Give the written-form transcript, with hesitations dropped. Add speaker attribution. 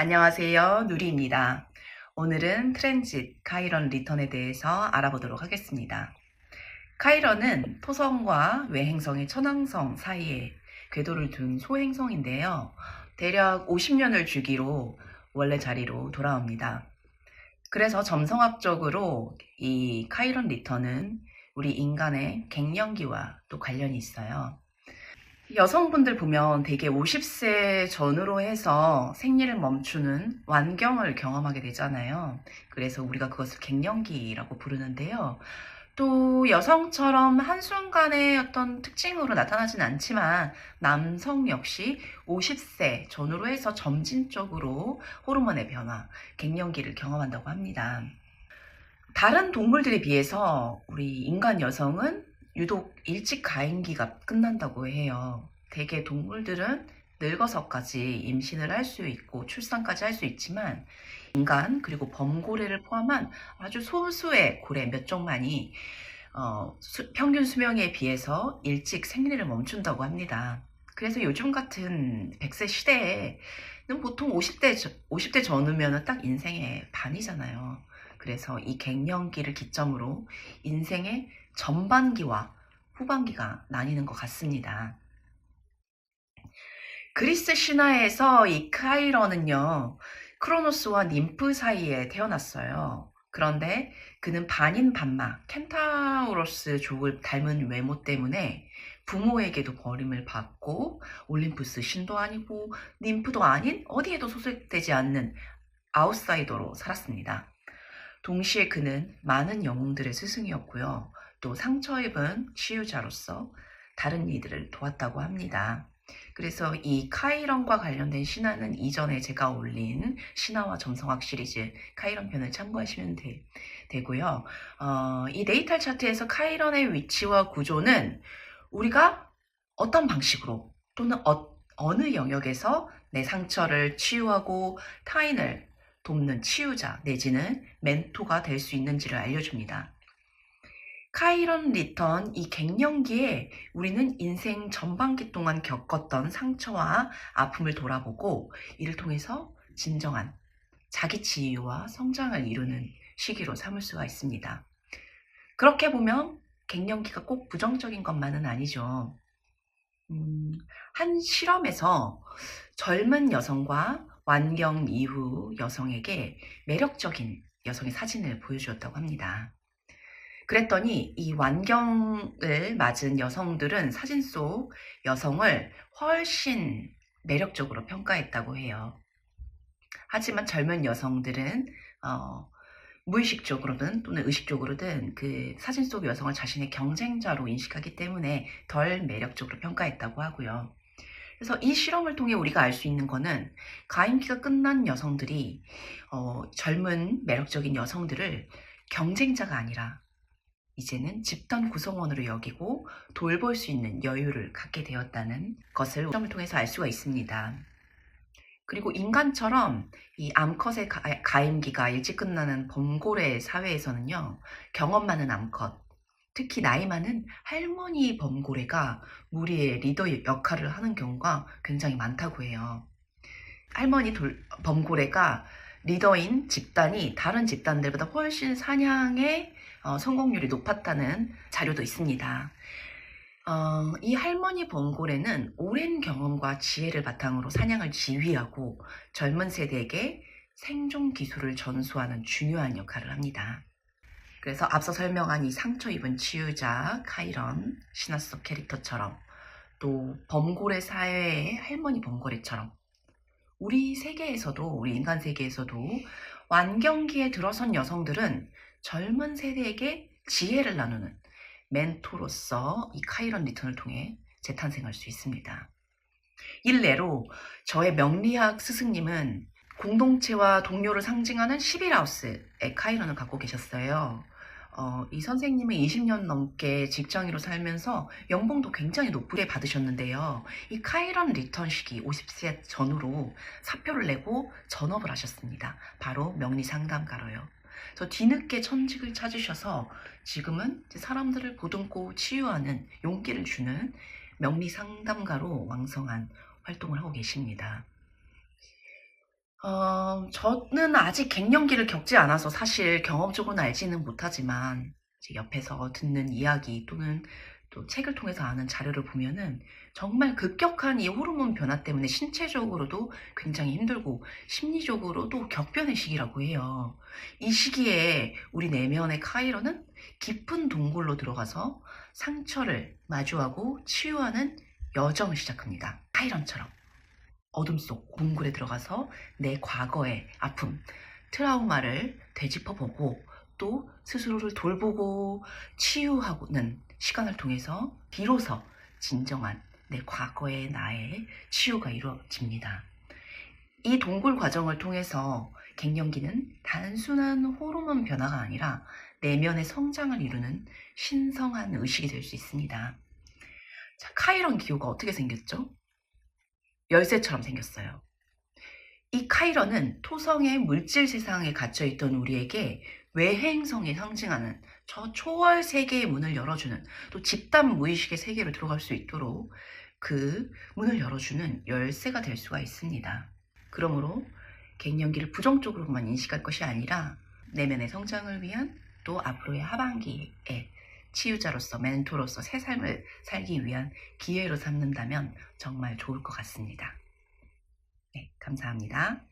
Speaker 1: 안녕하세요. 누리입니다. 오늘은 트랜짓, 카이런 리턴에 대해서 알아보도록 하겠습니다. 카이런은 토성과 외행성의 천왕성 사이에 궤도를 둔 소행성인데요. 대략 50년을 주기로 원래 자리로 돌아옵니다. 그래서 점성학적으로 이 카이런 리턴은 우리 인간의 갱년기와 또 관련이 있어요. 여성분들 보면 대개 50세 전후로 해서 생리를 멈추는 완경을 경험하게 되잖아요. 그래서 우리가 그것을 갱년기라고 부르는데요. 또 여성처럼 한순간의 어떤 특징으로 나타나진 않지만 남성 역시 50세 전후로 해서 점진적으로 호르몬의 변화, 갱년기를 경험한다고 합니다. 다른 동물들에 비해서 우리 인간 여성은 유독 일찍 가임기가 끝난다고 해요. 대개 동물들은 늙어서까지 임신을 할 수 있고 출산까지 할 수 있지만 인간 그리고 범고래를 포함한 아주 소수의 고래 몇 종만이 평균 수명에 비해서 일찍 생리를 멈춘다고 합니다. 그래서 요즘 같은 100세 시대에는 보통 50대 전후면 딱 인생의 반이잖아요. 그래서 이 갱년기를 기점으로 인생의 전반기와 후반기가 나뉘는 것 같습니다. 그리스 신화에서 이 카이런은요, 크로노스와 님프 사이에 태어났어요. 그런데 그는 반인 반마, 켄타우로스 족을 닮은 외모 때문에 부모에게도 버림을 받고 올림푸스 신도 아니고 님프도 아닌 어디에도 소속되지 않는 아웃사이더로 살았습니다. 동시에 그는 많은 영웅들의 스승이었고요. 또 상처 입은 치유자로서 다른 이들을 도왔다고 합니다. 그래서 이 카이런과 관련된 신화는 이전에 제가 올린 신화와 점성학 시리즈 카이런 편을 참고하시면 되고요. 이 데이탈 차트에서 카이런의 위치와 구조는 우리가 어떤 방식으로 또는 어느 영역에서 내 상처를 치유하고 타인을 돕는 치유자 내지는 멘토가 될 수 있는지를 알려줍니다. 카이런 리턴 이 갱년기에 우리는 인생 전반기 동안 겪었던 상처와 아픔을 돌아보고 이를 통해서 진정한 자기 치유와 성장을 이루는 시기로 삼을 수가 있습니다. 그렇게 보면 갱년기가 꼭 부정적인 것만은 아니죠. 한 실험에서 젊은 여성과 완경 이후 여성에게 매력적인 여성의 사진을 보여주었다고 합니다. 그랬더니 이 완경을 맞은 여성들은 사진 속 여성을 훨씬 매력적으로 평가했다고 해요. 하지만 젊은 여성들은 무의식적으로든 또는 의식적으로든 그 사진 속 여성을 자신의 경쟁자로 인식하기 때문에 덜 매력적으로 평가했다고 하고요. 그래서 이 실험을 통해 우리가 알 수 있는 거는 가임기가 끝난 여성들이 젊은 매력적인 여성들을 경쟁자가 아니라 이제는 집단 구성원으로 여기고 돌볼 수 있는 여유를 갖게 되었다는 것을 실험을 통해서 알 수가 있습니다. 그리고 인간처럼 이 암컷의 가임기가 일찍 끝나는 범고래 사회에서는요, 경험 많은 암컷, 특히 나이 많은 할머니 범고래가 무리의 리더 역할을 하는 경우가 굉장히 많다고 해요. 할머니 범고래가 리더인 집단이 다른 집단들보다 훨씬 사냥의 성공률이 높았다는 자료도 있습니다. 이 할머니 범고래는 오랜 경험과 지혜를 바탕으로 사냥을 지휘하고 젊은 세대에게 생존 기술을 전수하는 중요한 역할을 합니다. 그래서 앞서 설명한 이 상처 입은 치유자 카이런 신화 속 캐릭터처럼 또 범고래 사회의 할머니 범고래처럼 우리 세계에서도 우리 인간 세계에서도 완경기에 들어선 여성들은 젊은 세대에게 지혜를 나누는 멘토로서 이 카이런 리턴을 통해 재탄생할 수 있습니다. 일례로 저의 명리학 스승님은 공동체와 동료를 상징하는 11하우스의 카이런을 갖고 계셨어요. 이 선생님은 20년 넘게 직장인으로 살면서 연봉도 굉장히 높게 받으셨는데요. 이 카이런 리턴 시기 50세 전후로 사표를 내고 전업을 하셨습니다. 바로 명리 상담가로요. 그래서 뒤늦게 천직을 찾으셔서 지금은 사람들을 보듬고 치유하는 용기를 주는 명리 상담가로 왕성한 활동을 하고 계십니다. 저는 아직 갱년기를 겪지 않아서 사실 경험적으로는 알지는 못하지만 이제 옆에서 듣는 이야기 또는 또 책을 통해서 아는 자료를 보면은 정말 급격한 이 호르몬 변화 때문에 신체적으로도 굉장히 힘들고 심리적으로도 격변의 시기라고 해요. 이 시기에 우리 내면의 카이로는 깊은 동굴로 들어가서 상처를 마주하고 치유하는 여정을 시작합니다. 카이런처럼. 어둠 속 동굴에 들어가서 내 과거의 아픔, 트라우마를 되짚어보고 또 스스로를 돌보고 치유하고는 시간을 통해서 비로소 진정한 내 과거의 나의 치유가 이루어집니다. 이 동굴 과정을 통해서 갱년기는 단순한 호르몬 변화가 아니라 내면의 성장을 이루는 신성한 의식이 될 수 있습니다. 자, 카이런 기호가 어떻게 생겼죠? 열쇠처럼 생겼어요. 이 카이런은 토성의 물질 세상에 갇혀있던 우리에게 외행성이 상징하는 저 초월 세계의 문을 열어주는, 또 집단 무의식의 세계로 들어갈 수 있도록 그 문을 열어주는 열쇠가 될 수가 있습니다. 그러므로 갱년기를 부정적으로만 인식할 것이 아니라 내면의 성장을 위한, 또 앞으로의 하반기에 치유자로서, 멘토로서 새 삶을 살기 위한 기회로 삼는다면 정말 좋을 것 같습니다. 네, 감사합니다.